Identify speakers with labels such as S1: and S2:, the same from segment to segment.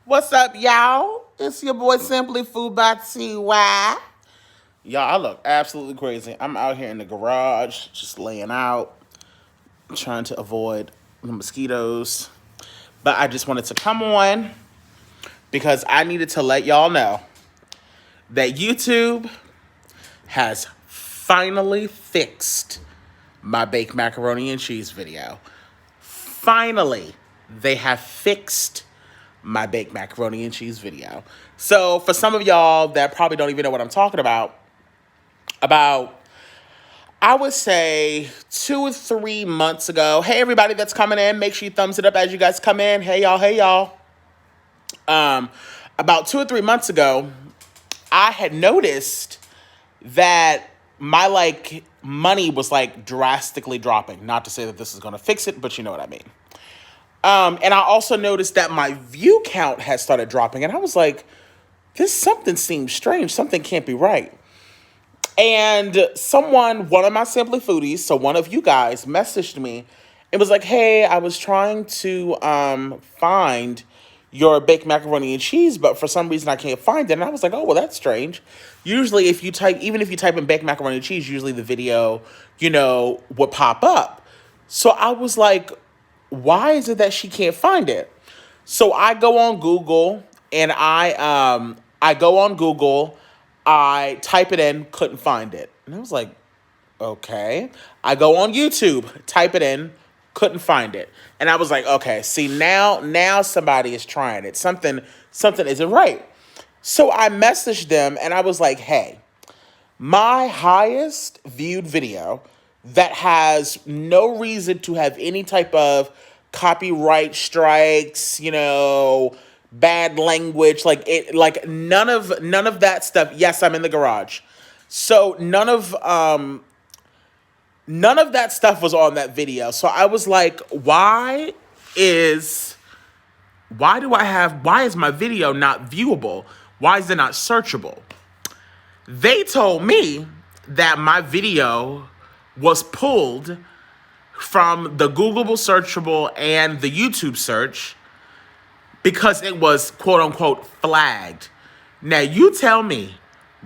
S1: What's up, y'all? It's your boy SimplyFoodByTy. Y'all, I look absolutely crazy. I'm out here in the garage, just laying out, trying to avoid the mosquitoes. But I just wanted to come on because I needed to let y'all know that YouTube has finally fixed my baked macaroni and cheese video. Finally, they have fixed my baked macaroni and cheese video. So for some of y'all that probably don't even know what I'm talking about, I would say 2 or 3 months ago. Hey, everybody that's coming in, make sure you thumbs it up as you guys come in. Hey, y'all. Hey, y'all. About 2 or 3 months ago, I had noticed that my money was drastically dropping. Not to say that this is going to fix it, but you know what I mean. And I also noticed that my view count has started dropping, and I was like, something seems strange. Something can't be right. And one of my Simply Foodies, so one of you guys, messaged me. It was like, hey, I was trying to find your baked macaroni and cheese, but for some reason I can't find it. And I was like, oh, well, that's strange. Usually even if you type in baked macaroni and cheese, usually the video, would pop up. So I was like, why is it that she can't find it? So I go on Google and I type it in, couldn't find it. And I was like, okay. I go on YouTube, type it in, couldn't find it. And I was like, okay, see, now somebody is trying it. Something isn't right. So I messaged them and I was like, hey, my highest viewed video that has no reason to have any type of copyright strikes, bad language, none of that stuff. Yes, I'm in the garage. So none of that stuff was on that video. So I was like, why is my video not viewable? Why is it not searchable? They told me that my video was pulled from the Googleable searchable and the YouTube search because it was quote unquote flagged. Now you tell me,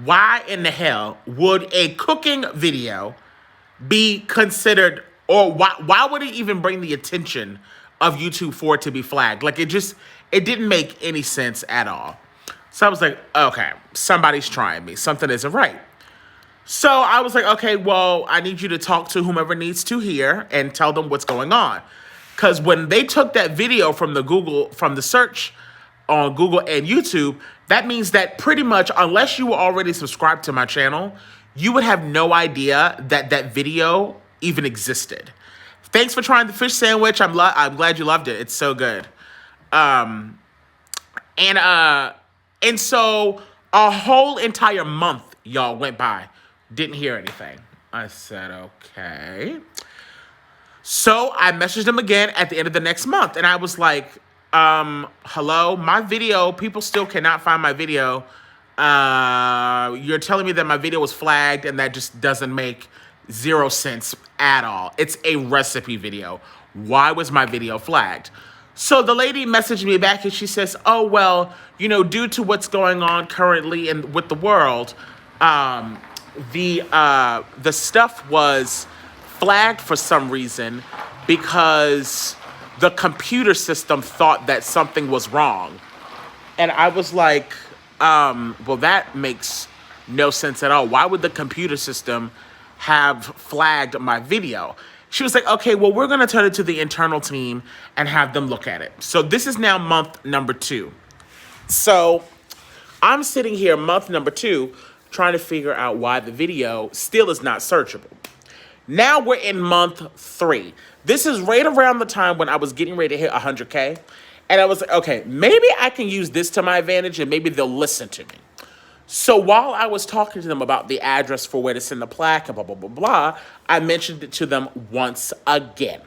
S1: why in the hell would a cooking video be considered, or why would it even bring the attention of YouTube for it to be flagged? It didn't make any sense at all. So I was like, okay, somebody's trying me. Something isn't right. So I was like, okay, well, I need you to talk to whomever needs to hear and tell them what's going on. Because when they took that video from the search on Google and YouTube, that means that pretty much, unless you were already subscribed to my channel, you would have no idea that video even existed. Thanks for trying the fish sandwich. I'm glad you loved it. It's so good. And so a whole entire month, y'all, went by. Didn't hear anything. I said, okay. So I messaged them again at the end of the next month. And I was like, hello, my video, people still cannot find my video. You're telling me that my video was flagged, and that just doesn't make 0 sense at all. It's a recipe video. Why was my video flagged? So the lady messaged me back and she says, oh, well, due to what's going on currently with the world, the stuff was flagged for some reason because the computer system thought that something was wrong. And I was like, well, that makes no sense at all. Why would the computer system have flagged my video? She was like, okay, well, we're going to turn it to the internal team and have them look at it. So this is now month number 2. So I'm sitting here month number 2 trying to figure out why the video still is not searchable. Now we're in month 3. This is right around the time when I was getting ready to hit 100K. And I was like, okay, maybe I can use this to my advantage and maybe they'll listen to me. So while I was talking to them about the address for where to send the plaque and blah, blah, blah, blah, I mentioned it to them once again.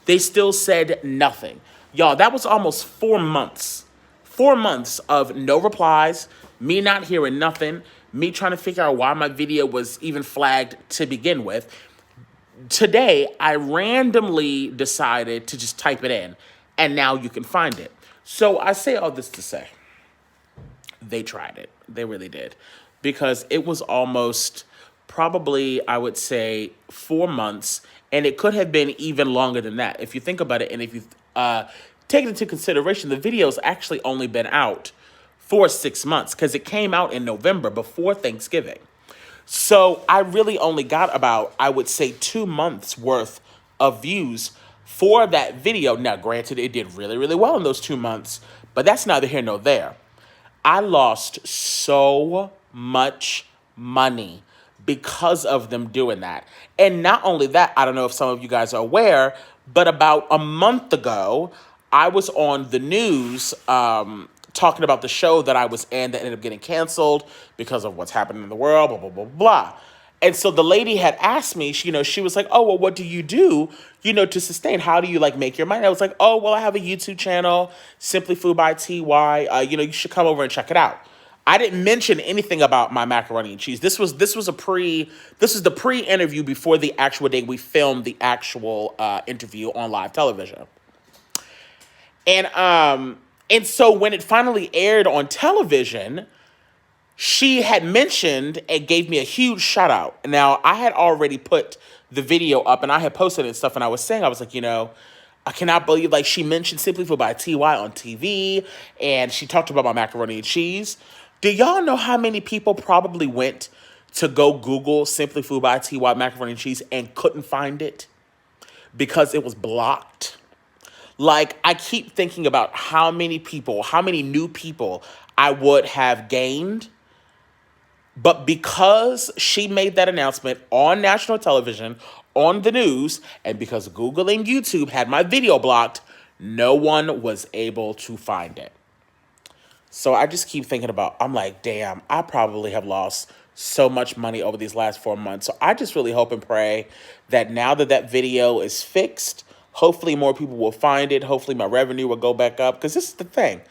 S1: They still said nothing. Y'all, that was almost 4 months. 4 months of no replies, me not hearing nothing, me trying to figure out why my video was even flagged to begin with. Today, I randomly decided to just type it in, and now you can find it. So I say all this to say, they tried it. They really did. Because it was almost probably, I would say, 4 months, and it could have been even longer than that. If you think about it, and if you take it into consideration, the video's actually only been out for 6 months because it came out in November before Thanksgiving. So I really only got about, I would say, 2 months worth of views for that video. Now, granted, it did really, really well in those 2 months, but that's neither here nor there. I lost so much money because of them doing that. And not only that, I don't know if some of you guys are aware, but about a month ago, I was on the news talking about the show that I was in that ended up getting canceled because of what's happening in the world, blah, blah, blah, blah. And so the lady had asked me, she was like, oh, well, what do you do, to sustain? How do you like make your money? I was like, oh, well, I have a YouTube channel, SimplyFoodByTy. You should come over and check it out. I didn't mention anything about my macaroni and cheese. This is the pre-interview before the actual day we filmed the actual interview on live television. And so when it finally aired on television, she had mentioned and gave me a huge shout out. Now, I had already put the video up and I had posted it and stuff, and I was saying, I was like, I cannot believe, like, she mentioned Simply Food by TY on TV, and she talked about my macaroni and cheese. Do y'all know how many people probably went to go Google Simply Food by TY macaroni and cheese and couldn't find it because it was blocked? Like, I keep thinking about how many new people I would have gained. But because she made that announcement on national television, on the news, and because Google and YouTube had my video blocked, no one was able to find it. So I just keep thinking I'm like, damn, I probably have lost so much money over these last 4 months. So I just really hope and pray that now that video is fixed, hopefully more people will find it. Hopefully my revenue will go back up. Because this is the thing.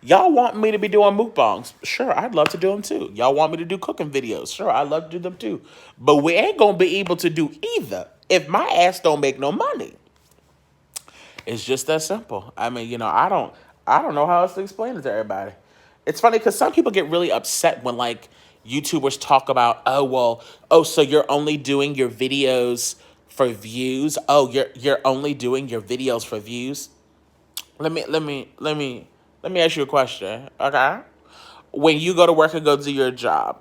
S1: Y'all want me to be doing mukbangs? Sure, I'd love to do them too. Y'all want me to do cooking videos? Sure, I'd love to do them too. But we ain't going to be able to do either if my ass don't make no money. It's just that simple. I mean, I don't know how else to explain it to everybody. It's funny because some people get really upset when, like, YouTubers talk about, so you're only doing your videos for views? Oh, you're only doing your videos for views? Let me ask you a question, okay? When you go to work and go do your job,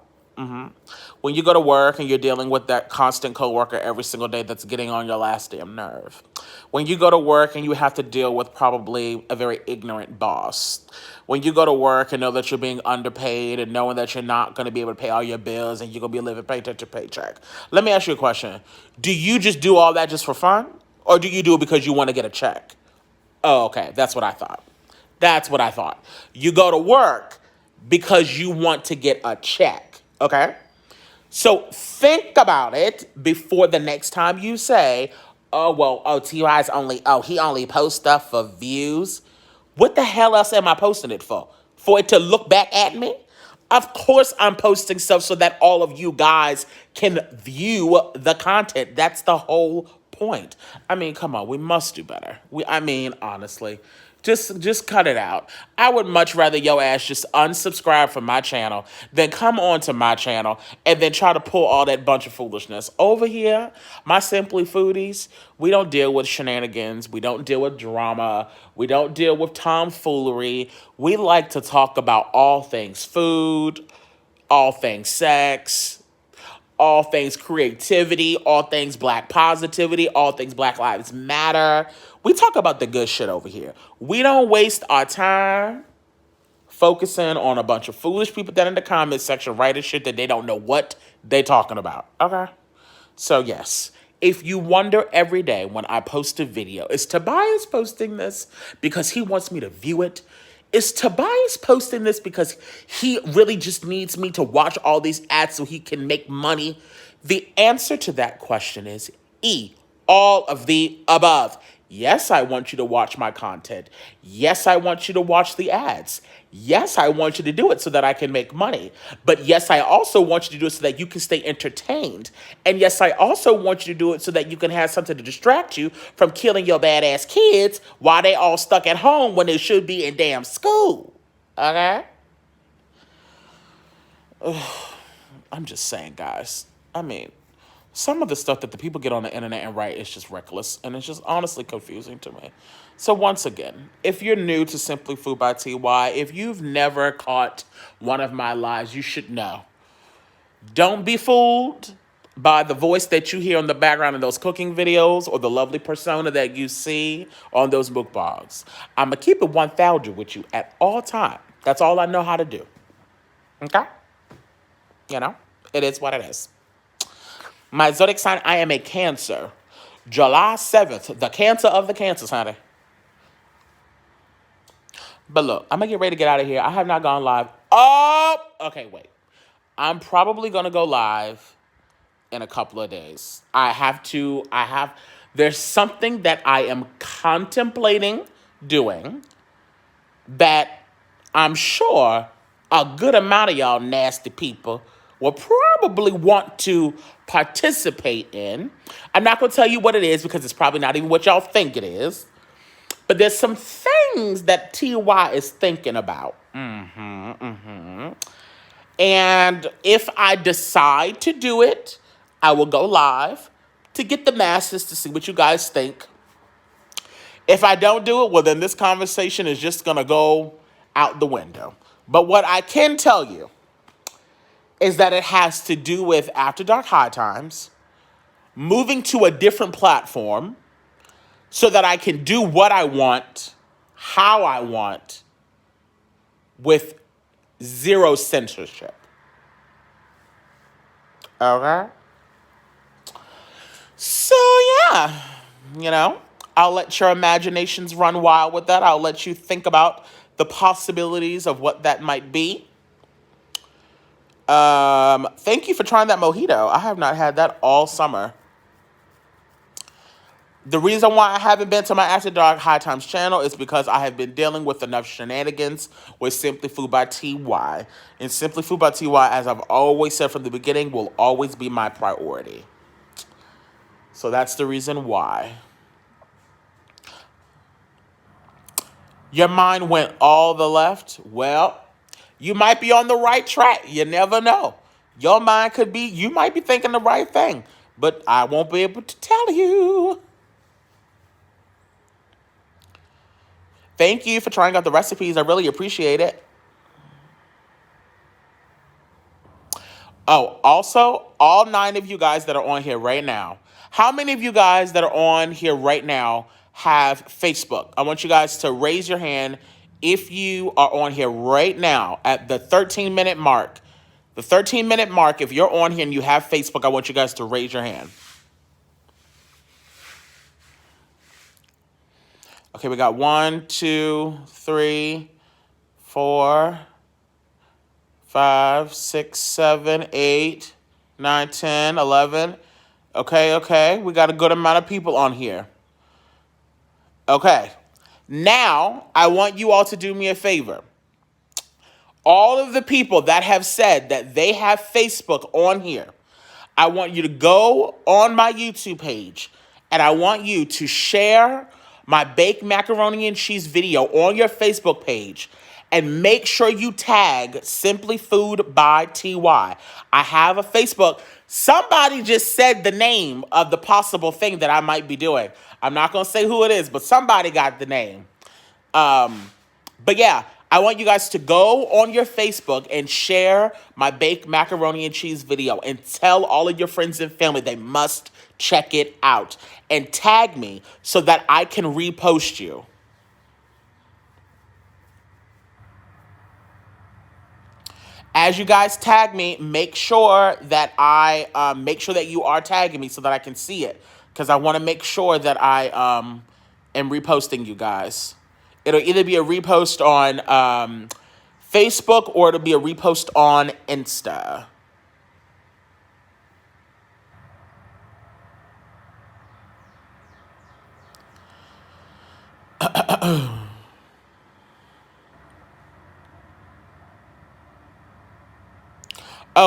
S1: when you go to work and you're dealing with that constant coworker every single day that's getting on your last damn nerve, when you go to work and you have to deal with probably a very ignorant boss, when you go to work and know that you're being underpaid and knowing that you're not going to be able to pay all your bills and you're going to be living paycheck to paycheck, let me ask you a question. Do you just do all that just for fun? Or do you do it because you want to get a check? Oh, okay, that's what I thought. You go to work because you want to get a check, okay? So think about it before the next time you say, he only posts stuff for views. What the hell else am I posting it for? For it to look back at me? Of course I'm posting stuff so that all of you guys can view the content. That's the whole point. I mean, come on, we must do better. Honestly, just cut it out. I would much rather your ass just unsubscribe from my channel than come on to my channel and then try to pull all that bunch of foolishness. Over here, my Simply Foodies, we don't deal with shenanigans. We don't deal with drama. We don't deal with tomfoolery. We like to talk about all things food, all things sex, all things creativity, all things black positivity, all things Black Lives Matter. We talk about the good shit over here. We don't waste our time focusing on a bunch of foolish people that in the comment section writing shit that they don't know what they talking about. Okay? So yes, if you wonder every day when I post a video, is Tobias posting this because he wants me to view it? Is Tobias posting this because he really just needs me to watch all these ads so he can make money? The answer to that question is E, all of the above. Yes, I want you to watch my content. Yes, I want you to watch the ads. Yes, I want you to do it so that I can make money. But yes, I also want you to do it so that you can stay entertained. And yes, I also want you to do it so that you can have something to distract you from killing your badass kids while they all stuck at home when they should be in damn school. Okay? I'm just saying, guys. I mean, some of the stuff that the people get on the internet and write is just reckless, and it's just honestly confusing to me. So once again, if you're new to Simply Food by TY, if you've never caught one of my lives, you should know. Don't be fooled by the voice that you hear in the background of those cooking videos or the lovely persona that you see on those mukbangs. I'm going to keep it 1,000 with you at all times. That's all I know how to do. Okay? You know, it is what it is. My zodiac sign, I am a Cancer. July 7th, the Cancer of the Cancers, honey. But look, I'm going to get ready to get out of here. I have not gone live. Oh, okay, wait. I'm probably going to go live in a couple of days. There's something that I am contemplating doing that I'm sure a good amount of y'all nasty people will probably want to participate in. I'm not going to tell you what it is because it's probably not even what y'all think it is. But there's some things that TY is thinking about. And if I decide to do it, I will go live to get the masses to see what you guys think. If I don't do it, well, then this conversation is just going to go out the window. But what I can tell you is that it has to do with After Dark High Times, moving to a different platform so that I can do what I want, how I want, with zero censorship. Okay? So, yeah, I'll let your imaginations run wild with that. I'll let you think about the possibilities of what that might be. Thank you for trying that mojito. I have not had that all summer. The reason why I haven't been to my After Dark High Times channel is because I have been dealing with enough shenanigans with Simply Food by TY. And Simply Food by TY, as I've always said from the beginning, will always be my priority. So that's the reason why. Your mind went all the left. Well, you might be on the right track. You never know. Your mind could be, you might be thinking the right thing, but I won't be able to tell you. Thank you for trying out the recipes. I really appreciate it. Oh, also, all 9 of you guys that are on here right now, how many of you guys that are on here right now have Facebook? I want you guys to raise your hand if you are on here right now at the 13-minute mark. The 13-minute mark, if you're on here and you have Facebook, I want you guys to raise your hand. Okay, we got 1, 2, 3, 4, 5, 6, 7, 8, 9, 10, 11. Okay. We got a good amount of people on here. Okay. Now, I want you all to do me a favor. All of the people that have said that they have Facebook on here, I want you to go on my YouTube page and I want you to share my baked macaroni and cheese video on your Facebook page and make sure you tag Simply Food by TY. I have a Facebook. Somebody just said the name of the possible thing that I might be doing. I'm not going to say who it is, but somebody got the name. But yeah, I want you guys to go on your Facebook and share my baked macaroni and cheese video and tell all of your friends and family they must check it out. And tag me so that I can repost you. As you guys tag me, make sure that you are tagging me so that I can see it. Because I want to make sure that I am reposting you guys. It'll either be a repost on Facebook or it'll be a repost on Insta. Oh,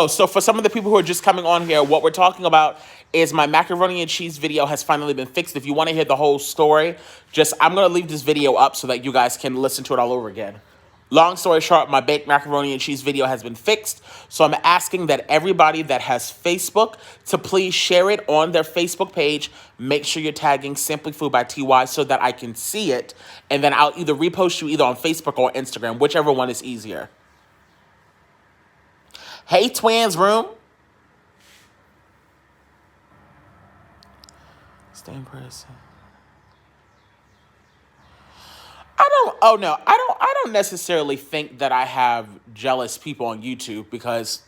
S1: so for some of the people who are just coming on here, what we're talking about is my macaroni and cheese video has finally been fixed. If you want to hear the whole story, I'm going to leave this video up so that you guys can listen to it all over again. Long story short, my baked macaroni and cheese video has been fixed. So I'm asking that everybody that has Facebook to please share it on their Facebook page. Make sure you're tagging Simply Food by TY so that I can see it. And then I'll either repost you either on Facebook or Instagram, whichever one is easier. Hey, twins room. Stay in person. I don't necessarily think that I have jealous people on YouTube because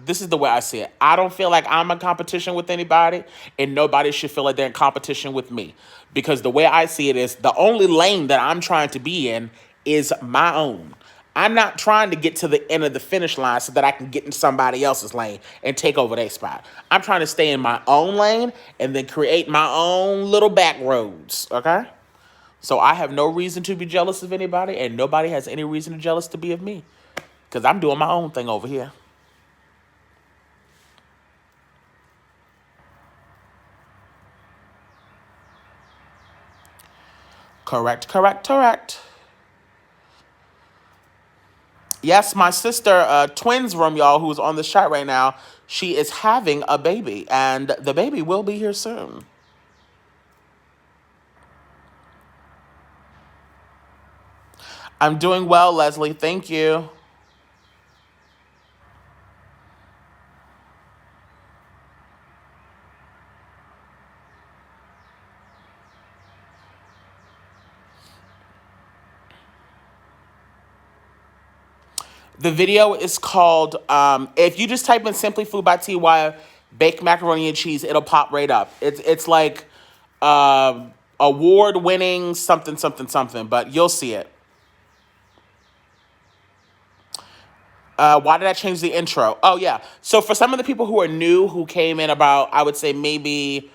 S1: this is the way I see it. I don't feel like I'm in competition with anybody and nobody should feel like they're in competition with me. Because the way I see it is the only lane that I'm trying to be in is my own. I'm not trying to get to the end of the finish line so that I can get in somebody else's lane and take over their spot. I'm trying to stay in my own lane and then create my own little back roads, okay? So I have no reason to be jealous of anybody, and nobody has any reason to jealous to be of me because I'm doing my own thing over here. Correct. Yes, my sister, twins room, y'all, who's on the chat right now, she is having a baby, and the baby will be here soon. I'm doing well, Leslie. Thank you. The video is called, if you just type in Simply Food by TY, baked macaroni and cheese, it'll pop right up. It's like award-winning something, but you'll see it. Why did I change the intro? Oh, yeah. So for some of the people who are new, who came in about, I would say maybe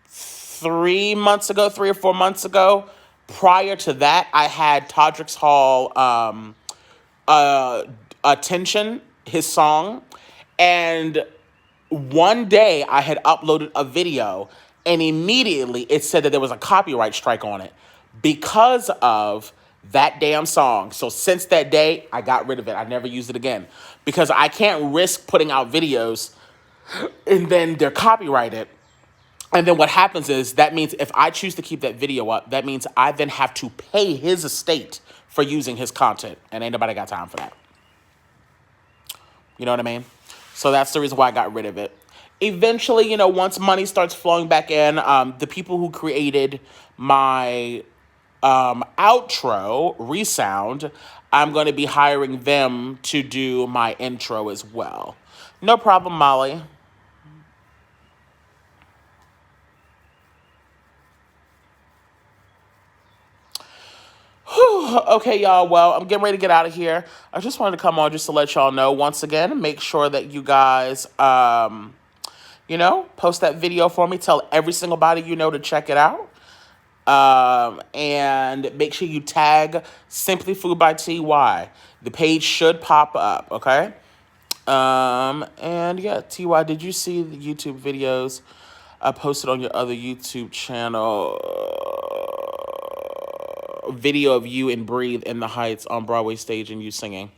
S1: 3 or 4 months ago, prior to that, I had Todrick's Hall Attention, his song, and one day I had uploaded a video and immediately it said that there was a copyright strike on it because of that damn song. So since that day, I got rid of it. I never used it again because I can't risk putting out videos and then they're copyrighted. And then what happens is that means if I choose to keep that video up, that means I then have to pay his estate for using his content. And ain't nobody got time for that. You know what I mean? So that's the reason why I got rid of it. Eventually, once money starts flowing back in, the people who created my outro, Resound, I'm going to be hiring them to do my intro as well. No problem, Molly. Okay, y'all. Well, I'm getting ready to get out of here. I just wanted to come on just to let y'all know once again, make sure that you guys, post that video for me. Tell every single body you know to check it out. And make sure you tag Simply Food by TY. The page should pop up, okay? And yeah, TY, did you see the YouTube videos I posted on your other YouTube channel? Video of you and Breathe in the Heights on Broadway stage and you singing.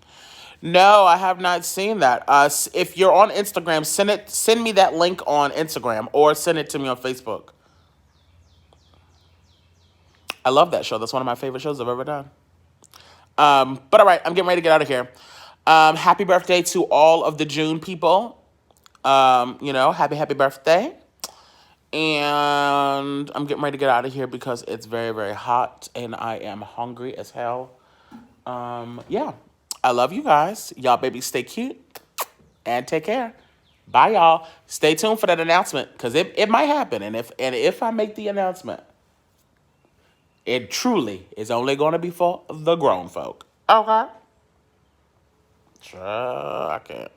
S1: No, I have not seen that. If you're on Instagram, send me that link on Instagram or send it to me on Facebook. I love that show. That's one of my favorite shows I've ever done. But all right, I'm getting ready to get out of here. Happy birthday to all of the June people. Happy birthday. And I'm getting ready to get out of here because it's very, very hot and I am hungry as hell. Yeah. I love you guys. Y'all baby stay cute and take care. Bye, y'all. Stay tuned for that announcement because it might happen. And if I make the announcement, it truly is only going to be for the grown folk. Okay? Sure, I can't.